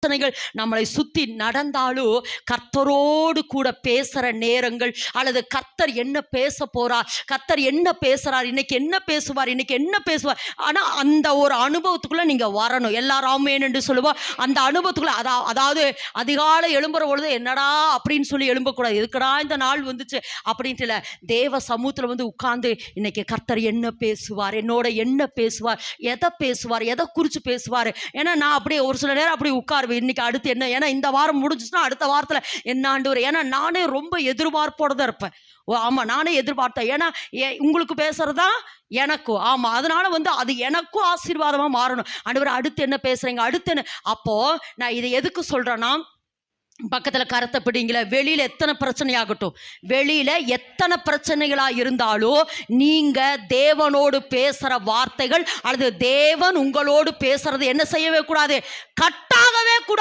பிரச்சனைகள் நம்மளை சுற்றி நடந்தாலும் கர்த்தரோடு கூட பேசுகிற நேரங்கள், அல்லது கர்த்தர் என்ன பேச போறார், கர்த்தர் என்ன பேசுகிறார், இன்னைக்கு என்ன பேசுவார், இன்னைக்கு என்ன பேசுவார், ஆனால் அந்த ஒரு அனுபவத்துக்குள்ளே நீங்கள் வரணும். எல்லாரும் ஆமென் என்று சொல்லுவோம். அந்த அனுபவத்துக்குள்ளே அதாவது அதிகாலை எழும்புற பொழுது என்னடா அப்படின்னு சொல்லி எழும்பக்கூடாது, எதுக்கடா இந்த நாள் வந்துச்சு அப்படின்ட்டு இல்லை. தேவ சமூகத்தில் வந்து உட்கார்ந்து இன்னைக்கு கர்த்தர் என்ன பேசுவார், என்னோட என்ன பேசுவார், எதை பேசுவார், எதை குறித்து பேசுவார். ஏன்னா நான் அப்படியே ஒரு சில நேரம் அப்படி உட்காருவேன், இன்னைக்கு அடுத்து என்ன, ஏன்னா இந்த வாரம் முடிஞ்சுச்சுன்னா அடுத்த வாரத்தில் என்ன ஆண்டவரே, ஏன்னா நானே ரொம்ப எதிர்பார்ப்போட தான் இருப்பேன். ஆமாம், நானே எதிர்பார்த்தேன். ஏன்னா உங்களுக்கு பேசுறதா எனக்கும், ஆமாம், அதனால வந்து அது எனக்கும் ஆசீர்வாதமாக மாறணும். ஆண்டவரே அடுத்து என்ன பேசுகிறீங்க, அடுத்து என்ன. அப்போது நான் இதை எதுக்கு சொல்கிறேன்னா, பக்கத்தில் கருத்தை பிடிங்கள, வெளியில் எத்தனை பிரச்சனையாகட்டும், வெளியில் எத்தனை பிரச்சனைகளாக இருந்தாலும் நீங்கள் தேவனோடு பேசுகிற வார்த்தைகள் அல்லது தேவன் உங்களோடு பேசுறது என்ன செய்யவே கூடாது, கட்டாகவே கூடாது.